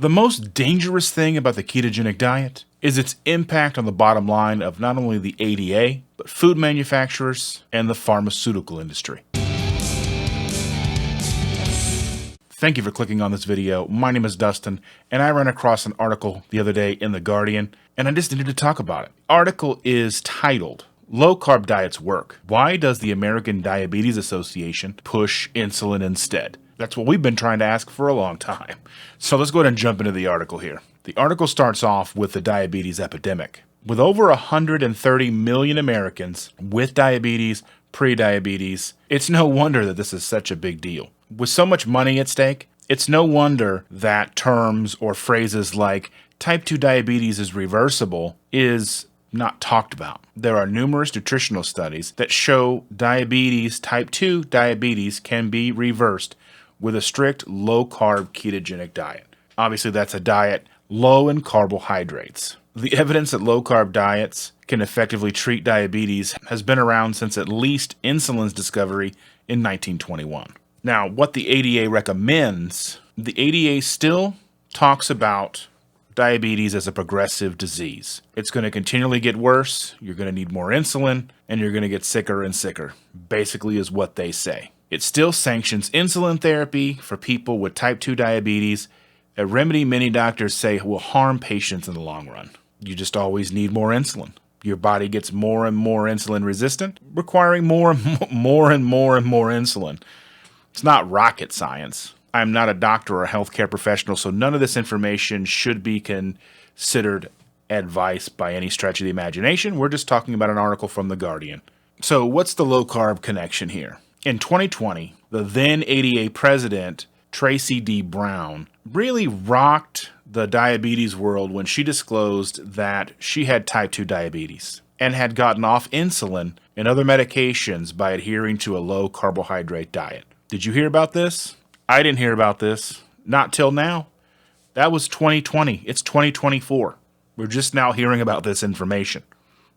The most dangerous thing about the ketogenic diet is its impact on the bottom line of not only the ADA, but food manufacturers and the pharmaceutical industry. Thank you for clicking on this video. My name is Dustin, and I ran across an article the other day in The Guardian, and I just needed to talk about it. The article is titled, Low-carb diets work. Why does the American Diabetes Association push insulin instead? That's what we've been trying to ask for a long time. So let's go ahead and jump into the article here. The article starts off with the diabetes epidemic. With over 130 million Americans with diabetes, pre-diabetes, it's no wonder that this is such a big deal. With so much money at stake, it's no wonder that terms or phrases like type 2 diabetes is reversible is not talked about. There are numerous nutritional studies that show type 2 diabetes can be reversed with a strict low-carb ketogenic diet. Obviously, that's a diet low in carbohydrates. The evidence that low-carb diets can effectively treat diabetes has been around since at least insulin's discovery in 1921. Now, what the ADA recommends, the ADA still talks about diabetes as a progressive disease. It's going to continually get worse, you're going to need more insulin, and you're going to get sicker and sicker, basically is what they say. It still sanctions insulin therapy for people with type 2 diabetes, a remedy many doctors say will harm patients in the long run. You just always need more insulin. Your body gets more and more insulin resistant, requiring more and more insulin. It's not rocket science. I'm not a doctor or a healthcare professional, so none of this information should be considered advice by any stretch of the imagination. We're just talking about an article from The Guardian. So what's the low-carb connection here? In 2020, the then ADA president, Tracy D. Brown, really rocked the diabetes world when she disclosed that she had type 2 diabetes and had gotten off insulin and other medications by adhering to a low-carbohydrate diet. Did you hear about this? I didn't hear about this. Not till now. That was 2020. It's 2024. We're just now hearing about this information.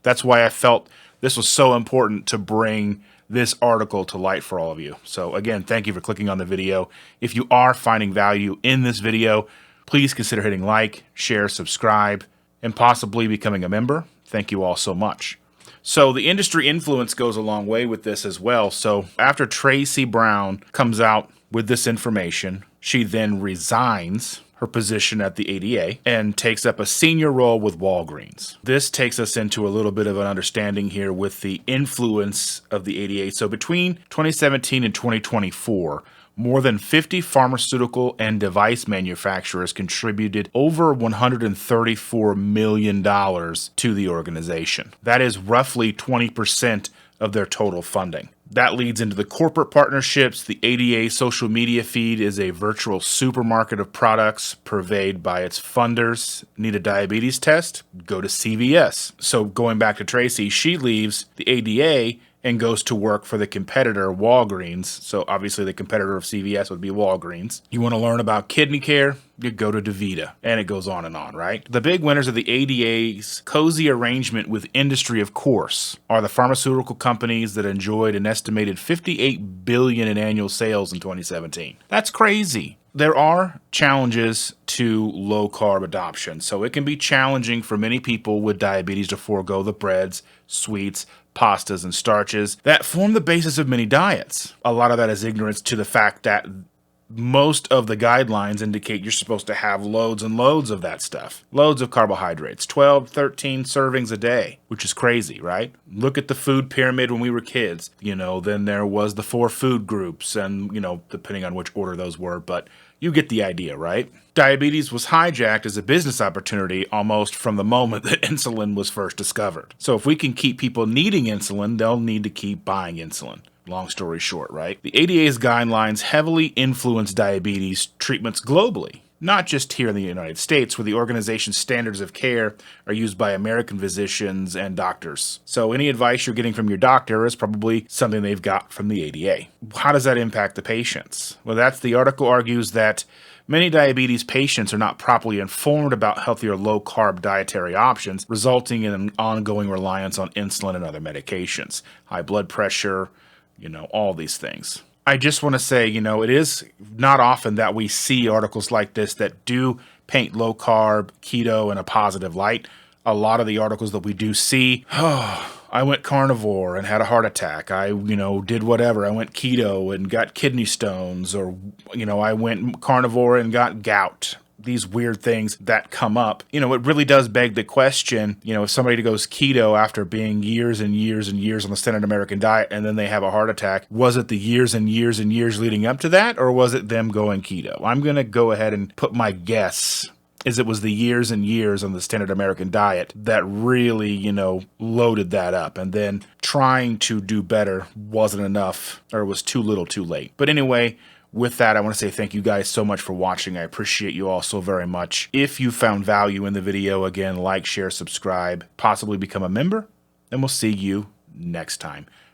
That's why I felt this was so important to bring this article to light for all of you. So again, thank you for clicking on the video. If you are finding value in this video, please consider hitting like, share, subscribe, and possibly becoming a member. Thank you all so much. So the industry influence goes a long way with this as well. So after Tracy Brown comes out with this information, she then resigns her position at the ADA and takes up a senior role with Walgreens. This takes us into a little bit of an understanding here with the influence of the ADA. So between 2017 and 2024, more than 50 pharmaceutical and device manufacturers contributed over $134 million to the organization. That is roughly 20% of their total funding. That leads into the corporate partnerships. The ADA social media feed is a virtual supermarket of products purveyed by its funders. Need a diabetes test? Go to CVS. So going back to Tracy, she leaves the ADA and goes to work for the competitor Walgreens. So obviously the competitor of CVS would be Walgreens. You want to learn about kidney care? You go to DaVita, and it goes on, right? The big winners of the ADA's cozy arrangement with industry, of course, are the pharmaceutical companies that enjoyed an estimated $58 billion in annual sales in 2017. That's crazy. There are challenges to low-carb adoption, so it can be challenging for many people with diabetes to forego the breads, sweets, pastas, and starches that form the basis of many diets. A lot of that is ignorance to the fact that most of the guidelines indicate you're supposed to have loads and loads of that stuff. Loads of carbohydrates, 12, 13 servings a day, which is crazy, right? Look at the food pyramid when we were kids. Then there was the 4 food groups and, depending on which order those were, but you get the idea, right? Diabetes was hijacked as a business opportunity almost from the moment that insulin was first discovered. So if we can keep people needing insulin, they'll need to keep buying insulin. Long story short, right? The ADA's guidelines heavily influence diabetes treatments globally, not just here in the United States, where the organization's standards of care are used by American physicians and doctors. So any advice you're getting from your doctor is probably something they've got from the ADA. How does that impact the patients? Well, the article argues that many diabetes patients are not properly informed about healthier low-carb dietary options, resulting in an ongoing reliance on insulin and other medications, high blood pressure, all these things. I just want to say, it is not often that we see articles like this that do paint low carb, keto in a positive light. A lot of the articles that we do see, I went carnivore and had a heart attack. I, did whatever. I went keto and got kidney stones, or, I went carnivore and got gout. These weird things that come up. It really does beg the question, if somebody goes keto after being years and years and years on the standard American diet and then they have a heart attack, was it the years and years and years leading up to that, or was it them going keto? I'm going to go ahead and put my guess is it was the years and years on the standard American diet that really, loaded that up. And then trying to do better wasn't enough, or it was too little too late. But anyway, with that, I want to say thank you guys so much for watching. I appreciate you all so very much. If you found value in the video, again, like, share, subscribe, possibly become a member, and we'll see you next time.